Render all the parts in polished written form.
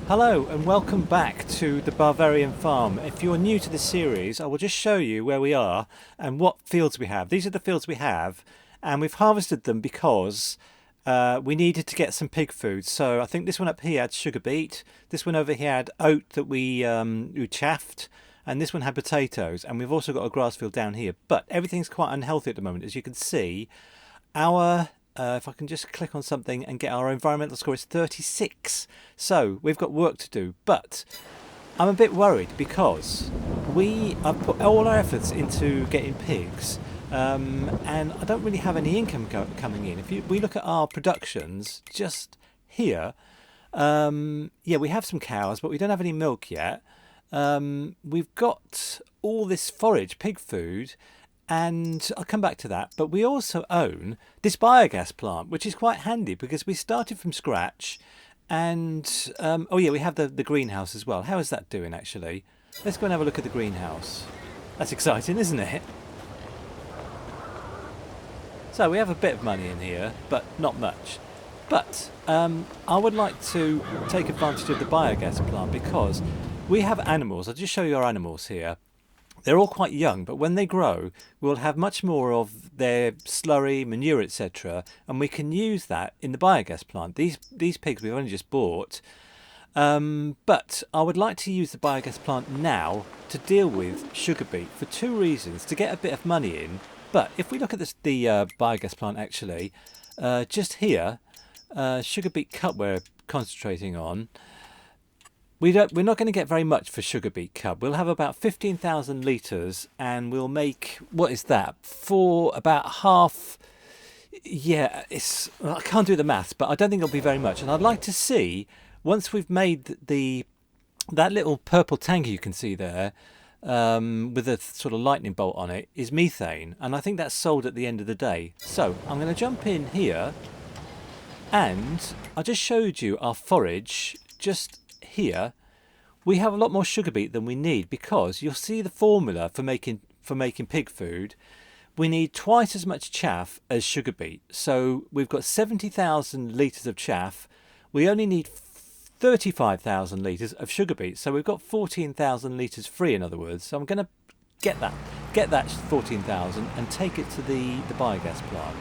Hello and welcome back to the Bavarian farm. If you're new to this series, I will just show you where we are and what fields we have. These are the fields we have, and we've harvested them because we needed to get some pig food. So I think this one up here had sugar beet, this one over here had oat that we chaffed, and this one had potatoes, and we've also got a grass field down here. But everything's quite unhealthy at the moment. As you can see, our if I can just click on something and get our environmental score, is 36. So we've got work to do, but I'm a bit worried because I've put all our efforts into getting pigs, and I don't really have any income coming in. If we look at our productions just here, yeah, we have some cows, but we don't have any milk yet. We've got all this forage, pig food, and I'll come back to that. But we also own this biogas plant, which is quite handy because we started from scratch. And oh yeah, we have the greenhouse as well. How is that doing actually? Let's go and have a look at the greenhouse. That's exciting, isn't it? So we have a bit of money in here, but not much. But I would like to take advantage of the biogas plant because we have animals. I'll just show you our animals here. They're all quite young, but when they grow, we'll have much more of their slurry, manure, etc. And we can use that in the biogas plant. These pigs we've only just bought. But I would like to use the biogas plant now to deal with sugar beet for two reasons. To get a bit of money in. But if we look at the biogas plant actually, just here, sugar beet cup we're concentrating on. We're not going to get very much for sugar beet cub. We'll have about 15,000 litres, and we'll make, what is that, for about half. Yeah, I can't do the maths, but I don't think it'll be very much. And I'd like to see, once we've made that little purple tank you can see there, with a sort of lightning bolt on it, is methane, and I think that's sold at the end of the day. So I'm going to jump in here, and I just showed you our forage just here. We have a lot more sugar beet than we need because you'll see the formula for making pig food. We need twice as much chaff as sugar beet. So we've got 70,000 litres of chaff. We only need 35,000 litres of sugar beet. So we've got 14,000 litres free, in other words. So I'm going to get that 14,000 and take it to the biogas plant.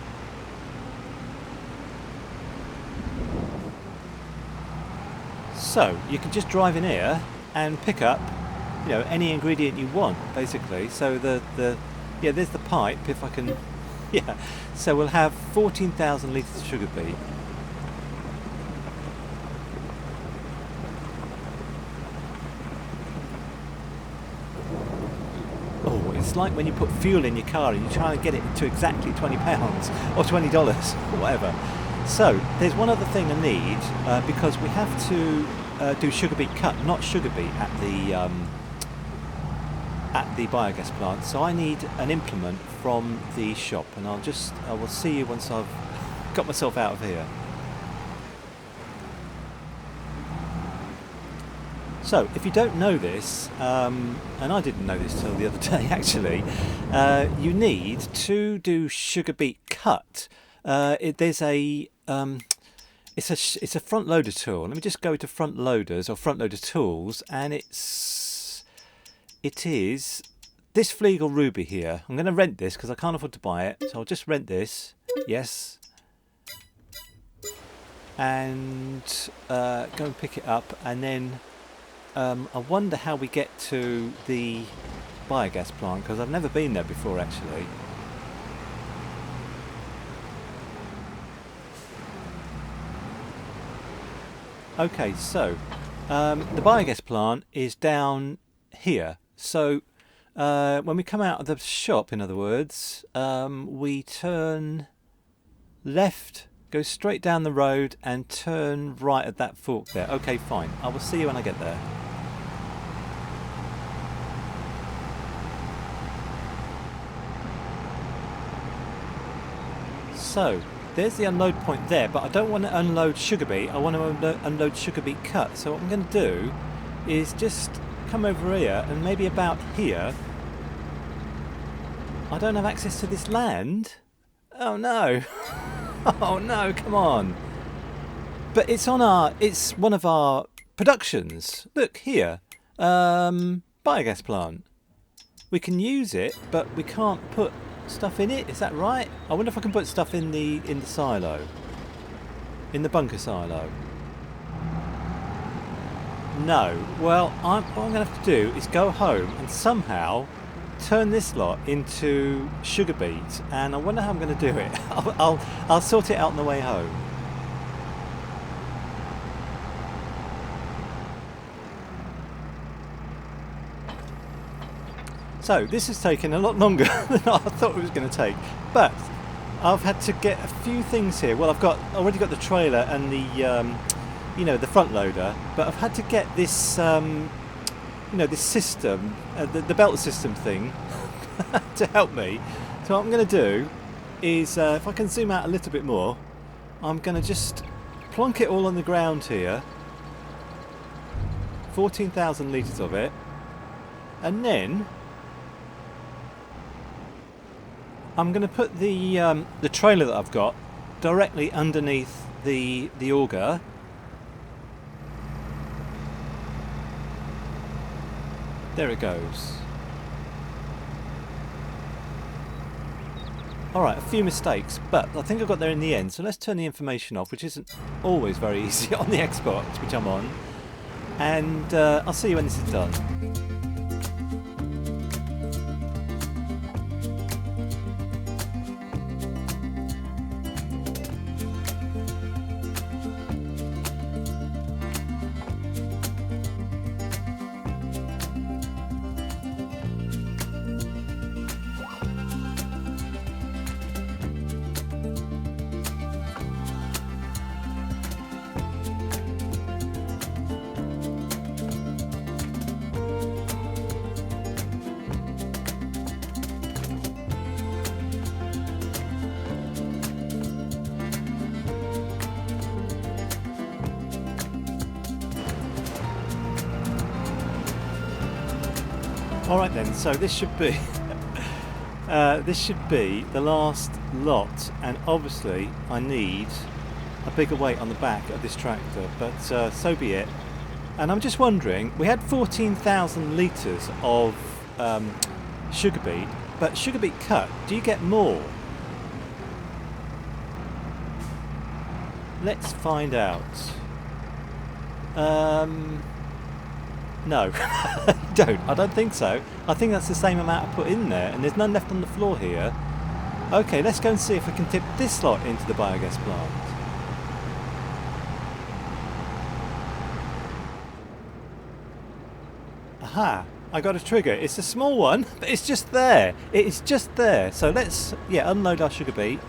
So you can just drive in here and pick up, any ingredient you want, basically. So yeah, there's the pipe. If I can, yeah. So we'll have 14,000 litres of sugar beet. Oh, it's like when you put fuel in your car and you try and get it to exactly £20 or $20 or whatever. So there's one other thing I need because we have to do sugar beet cut, not sugar beet at the biogas plant. So I need an implement from the shop, and I will see you once I've got myself out of here. So if you don't know this, and I didn't know this till the other day actually, you need to do sugar beet cut. There's a it's a front loader tool. Let me just go to front loaders or front loader tools, and it is this Flegel Ruby here. I'm going to rent this because I can't afford to buy it, so I'll just rent this. Yes, and go and pick it up, and then I wonder how we get to the biogas plant because I've never been there before actually. Okay, so the biogas plant is down here. So when we come out of the shop, in other words, we turn left, go straight down the road and turn right at that fork there. Okay, fine. I will see you when I get there. So there's the unload point there, but I don't want to unload sugar beet. I want to unload sugar beet cut. So what I'm going to do is just come over here, and maybe about here. I don't have access to this land. Oh no. Oh no, come on. But it's one of our productions. Look here, biogas plant. We can use it, but we can't put stuff in it. Is that right? I wonder if I can put stuff in the silo, in the bunker silo. No. Well, what I'm going to have to do is go home and somehow turn this lot into sugar beets, and I wonder how I'm going to do it. I'll sort it out on the way home. So this has taken a lot longer than I thought it was going to take, but I've had to get a few things here. Well, I've already got the trailer and the you know, the front loader, but I've had to get this you know, this system, the belt system thing to help me. So what I'm going to do is, if I can zoom out a little bit more, I'm going to just plonk it all on the ground here, 14,000 litres of it, and then I'm going to put the trailer that I've got directly underneath the auger. There it goes. Alright, a few mistakes, but I think I got there in the end. So let's turn the information off, which isn't always very easy on the Xbox, which I'm on. And I'll see you when this is done. Alright then, so this should be the last lot, and obviously I need a bigger weight on the back of this tractor, but so be it. And I'm just wondering, we had 14,000 litres of sugar beet, but sugar beet cut, do you get more? Let's find out. No, don't. I don't think so. I think that's the same amount I put in there, and there's none left on the floor here. Okay, let's go and see if we can tip this lot into the biogas plant. Aha, I got a trigger. It's a small one, but it's just there. It's just there. So let's, yeah, unload our sugar beet.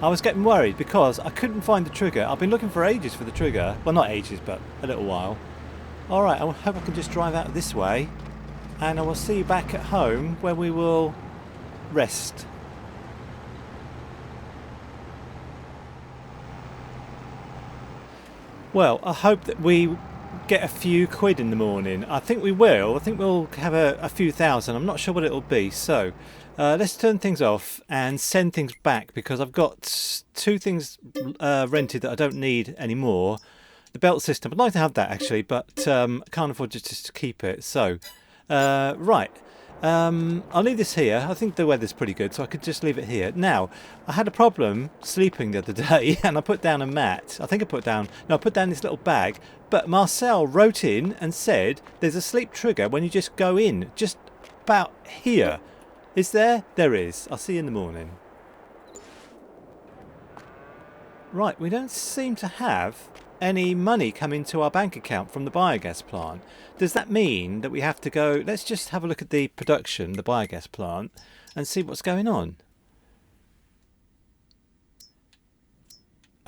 I was getting worried because I couldn't find the trigger. I've been looking for ages for the trigger. Well, not ages, but a little while. Alright, I hope I can just drive out this way. And I will see you back at home where we will rest. Well, I hope that we get a few quid in the morning. I think we will. I think we'll have a few thousand. I'm not sure what it'll be. So let's turn things off and send things back, because I've got two things rented that I don't need anymore. The belt system, I'd like to have that actually, but I can't afford just to keep it. So right, I'll leave this here. I think the weather's pretty good, so I could just leave it here. Now, I had a problem sleeping the other day, and I put down a mat. I put down this little bag, but Marcel wrote in and said there's a sleep trigger when you just go in, just about here. Is there? There is. I'll see you in the morning. Right, we don't seem to have any money come into our bank account from the biogas plant. Does that mean that we have to go... Let's just have a look at the production, the biogas plant, and see what's going on.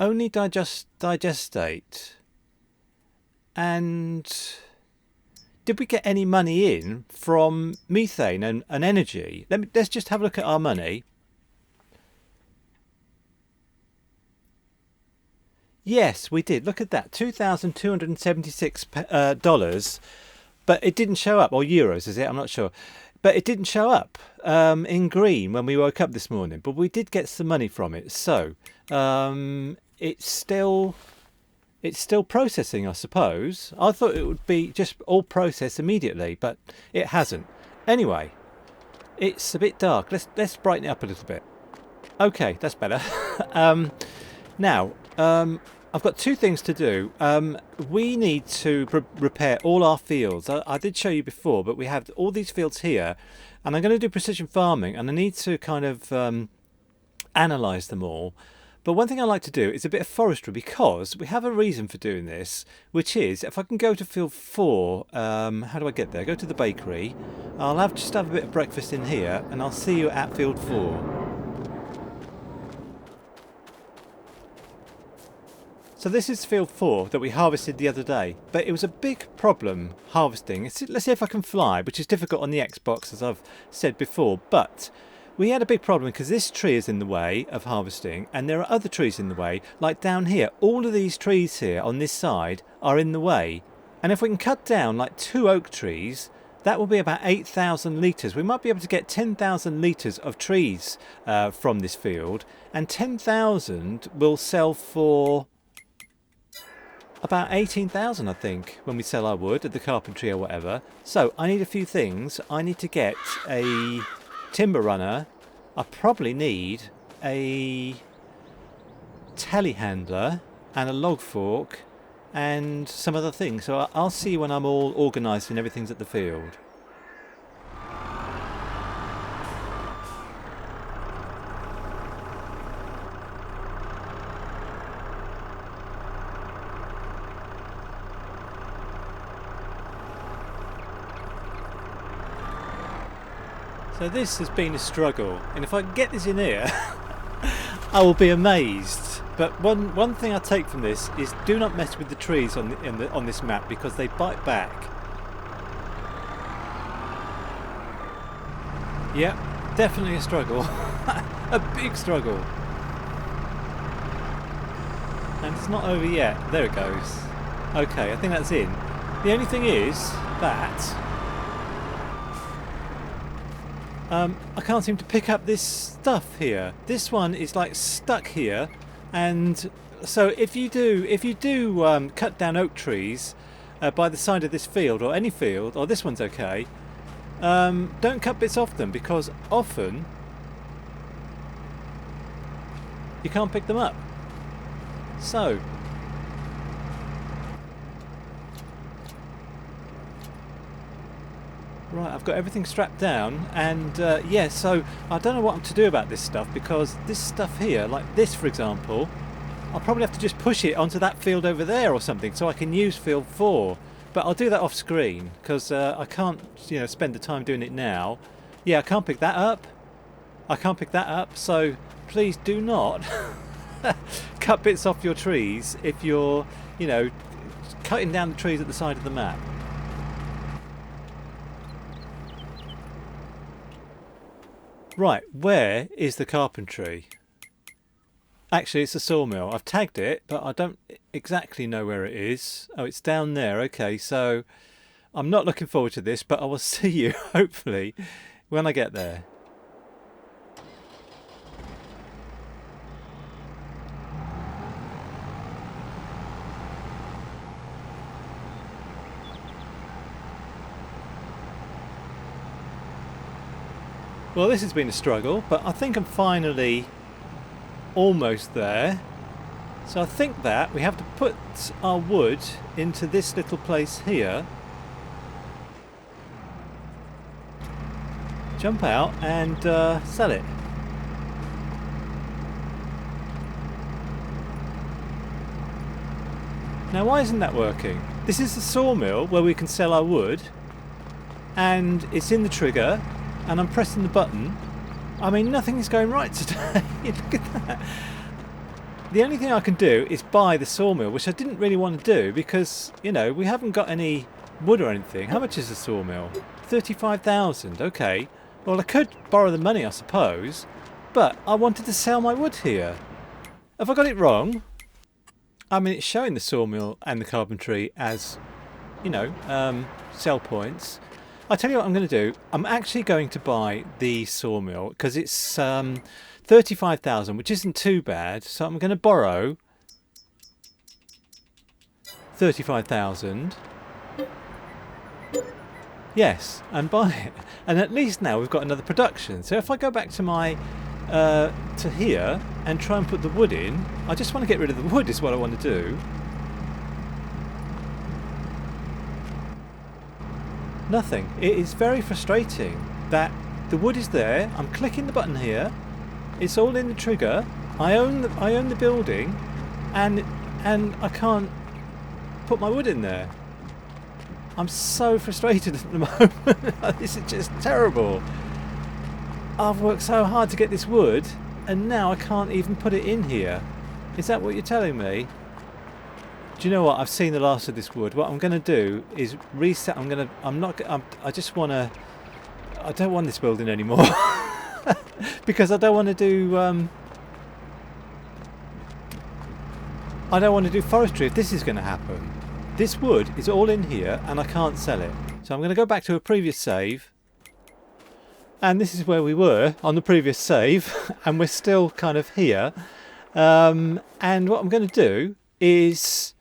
Only digestate. And did we get any money in from methane and energy? Let's just have a look at our money. Yes, we did. Look at that, $2,276, but it didn't show up, or euros, is it? I'm not sure. But it didn't show up in green when we woke up this morning, but we did get some money from it. So it's still processing, I suppose. I thought it would be just all processed immediately, but it hasn't. Anyway, it's a bit dark. Let's brighten it up a little bit. Okay, that's better. Now, I've got two things to do. We need to repair all our fields. I did show you before, but we have all these fields here, and I'm going to do precision farming, and I need to kind of analyse them all. But one thing I like to do is a bit of forestry, because we have a reason for doing this, which is if I can go to field 4, how do I get there? Go to the bakery. I'll just have a bit of breakfast in here, and I'll see you at field 4. So this is field 4 that we harvested the other day, but it was a big problem harvesting. Let's see if I can fly, which is difficult on the Xbox, as I've said before, but we had a big problem because this tree is in the way of harvesting, and there are other trees in the way, like down here. All of these trees here on this side are in the way, and if we can cut down like 2 oak trees, that will be about 8,000 litres. We might be able to get 10,000 litres of trees from this field, and 10,000 will sell for about 18,000, I think, when we sell our wood at the carpentry or whatever. So I need a few things. I need to get a timber runner. I probably need a telehandler and a log fork and some other things. So I'll see when I'm all organised and everything's at the field. So this has been a struggle, and if I can get this in here, I will be amazed. But one thing I take from this is do not mess with the trees on this map, because they bite back. Yeah, definitely a struggle, a big struggle. And it's not over yet. There it goes. Okay, I think that's in. The only thing is that I can't seem to pick up this stuff here. This one is like stuck here, and so if you do cut down oak trees by the side of this field, or any field, or this one's okay, don't cut bits off them, because often you can't pick them up. So right, I've got everything strapped down, and yeah, so I don't know what I'm to do about this stuff, because this stuff here, like this for example, I'll probably have to just push it onto that field over there or something, so I can use field 4. But I'll do that off screen, because I can't, spend the time doing it now. Yeah, I can't pick that up. I can't pick that up, so please do not cut bits off your trees if you're, cutting down the trees at the side of the map. Right, where is the carpentry? Actually, it's a sawmill. I've tagged it, but I don't exactly know where it is. Oh, it's down there. Okay, so I'm not looking forward to this, but I will see you, hopefully, when I get there. Well, this has been a struggle, but I think I'm finally almost there. So I think that we have to put our wood into this little place here, jump out and sell it. Now, why isn't that working? This is the sawmill where we can sell our wood, and it's in the trigger, and I'm pressing the button. I mean, nothing is going right today. Look at that. The only thing I can do is buy the sawmill, which I didn't really want to do, because, we haven't got any wood or anything. How much is the sawmill? 35,000. Okay. Well, I could borrow the money, I suppose, but I wanted to sell my wood here. Have I got it wrong? I mean, it's showing the sawmill and the carpentry as, sell points. I'll tell you what I'm going to do. I'm actually going to buy the sawmill, because it's 35,000, which isn't too bad. So I'm going to borrow 35,000. Yes, and buy it. And at least now we've got another production. So if I go back to my to here and try and put the wood in, I just want to get rid of the wood is what I want to do. Nothing. It is very frustrating that the wood is there. I'm clicking the button here. It's all in the trigger. I own the building, and I can't put my wood in there. I'm so frustrated at the moment. This is just terrible. I've worked so hard to get this wood, and now I can't even put it in here. Is that what you're telling me? Do you know what? I've seen the last of this wood. What I'm going to do is reset. I don't want this building anymore because I don't want to do forestry if this is going to happen. This wood is all in here and I can't sell it. So I'm going to go back to a previous save. And this is where we were on the previous save. And we're still kind of here. And what I'm going to do is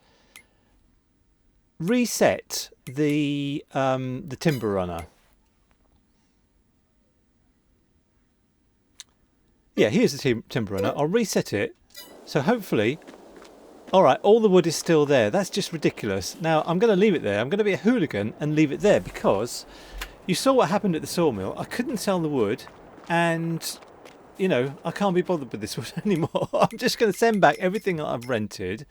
reset the timber runner. Yeah, here's the timber runner. I'll reset it. So hopefully... Alright, all the wood is still there. That's just ridiculous. Now, I'm going to leave it there. I'm going to be a hooligan and leave it there because you saw what happened at the sawmill. I couldn't sell the wood and, you know, I can't be bothered with this wood anymore. I'm just going to send back everything that I've rented,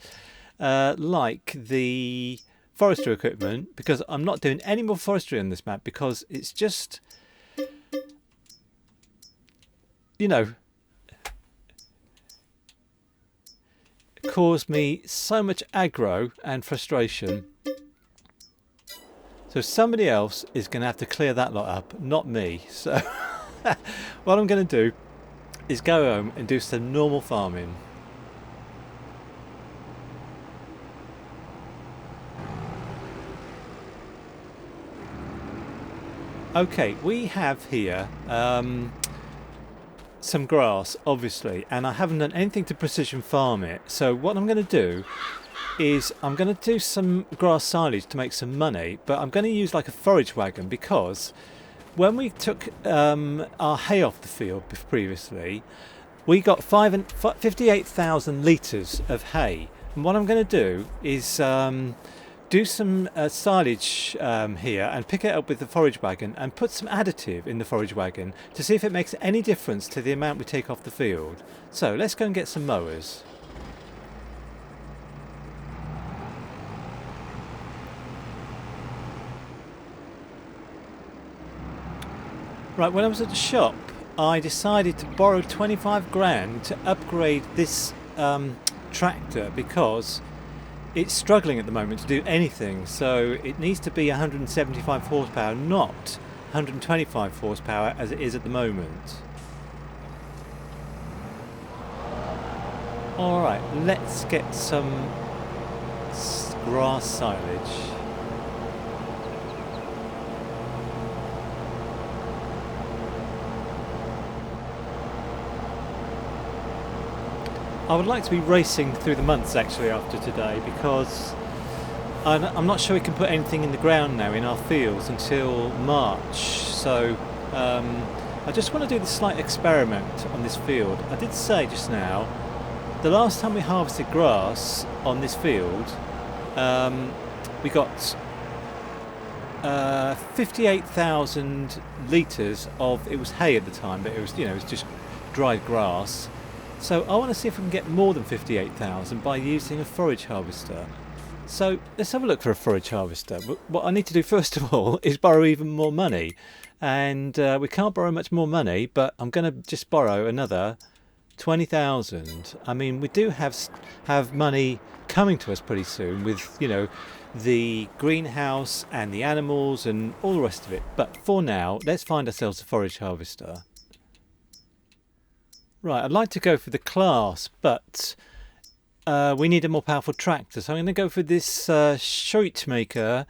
like the forestry equipment, because I'm not doing any more forestry on this map because it's just, you know, caused me so much aggro and frustration. So somebody else is going to have to clear that lot up, not me. So what I'm going to do is go home and do some normal farming. Okay, we have here some grass, obviously, and I haven't done anything to precision farm it. So what I'm going to do is I'm going to do some grass silage to make some money, but I'm going to use like a forage wagon because when we took our hay off the field previously, we got 58,000 litres of hay. And what I'm going to do is do some silage here and pick it up with the forage wagon and put some additive in the forage wagon to see if it makes any difference to the amount we take off the field. So let's go and get some mowers. Right, when I was at the shop I decided to borrow 25 grand to upgrade this tractor because it's struggling at the moment to do anything, so it needs to be 175 horsepower, not 125 horsepower as it is at the moment. Alright, let's get some grass silage. I would like to be racing through the months actually after today because I'm not sure we can put anything in the ground now in our fields until March. So I just want to do this slight experiment on this field. I did say just now, the last time we harvested grass on this field, we got 58,000 litres of, it was hay at the time, but it was, you know, it was just dried grass. So I want to see if we can get more than 58,000 by using a forage harvester. So let's have a look for a forage harvester. What I need to do first of all is borrow even more money. And we can't borrow much more money, but I'm going to just borrow another 20,000. I mean, we do have money coming to us pretty soon with, you know, the greenhouse and the animals and all the rest of it. But for now, let's find ourselves a forage harvester. Right, I'd like to go for the class, but we need a more powerful tractor. So I'm going to go for this Shootmaker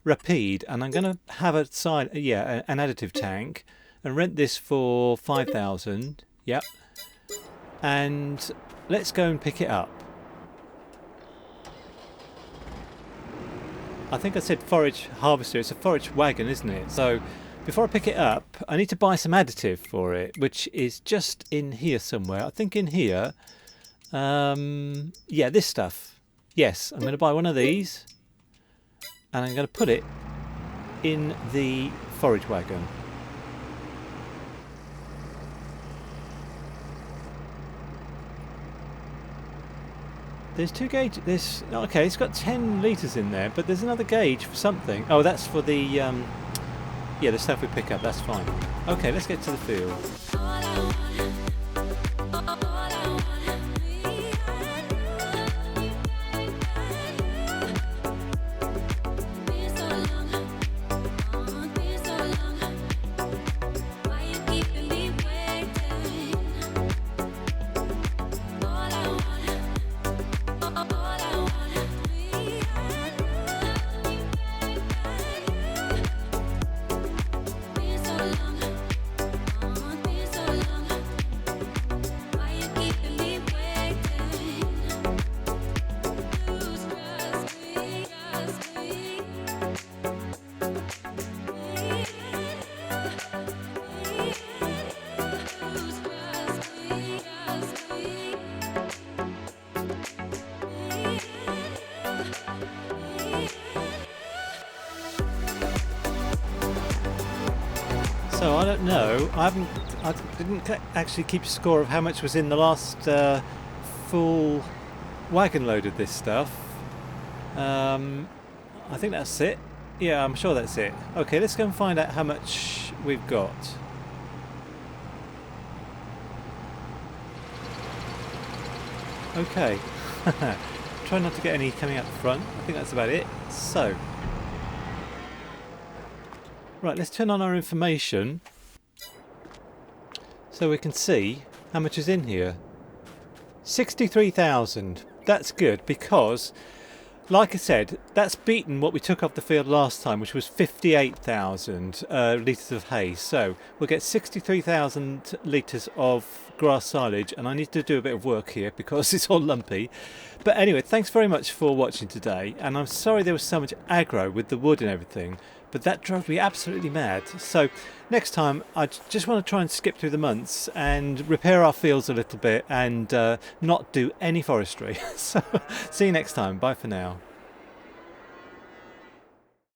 Rapide, and I'm going to have an additive tank, and rent this for 5,000. Yep. And let's go and pick it up. I think I said forage harvester. It's a forage wagon, isn't it? So before I pick it up, I need to buy some additive for it, which is just in here somewhere. I think in here. Yeah, this stuff. Yes, I'm going to buy one of these, and I'm going to put it in the forage wagon. There's two gauges. There's okay. It's got 10 litres in there, but there's another gauge for something. Oh, that's for the yeah, the stuff we pick up. That's fine. Okay, let's get to the field. So I don't know. I didn't actually keep score of how much was in the last full wagon load of this stuff. I think that's it. Yeah, I'm sure that's it. Okay, let's go and find out how much we've got. Okay. Try not to get any coming out the front. I think that's about it. So. Right, let's turn on our information so we can see how much is in here. 63,000. That's good because, like I said, that's beaten what we took off the field last time, which was 58,000 litres of hay. So we'll get 63,000 litres of grass silage, and I need to do a bit of work here because it's all lumpy. But anyway, thanks very much for watching today, and I'm sorry there was so much aggro with the wood and everything, but that drove me absolutely mad. So next time I just want to try and skip through the months and repair our fields a little bit and not do any forestry. So see you next time. Bye for now.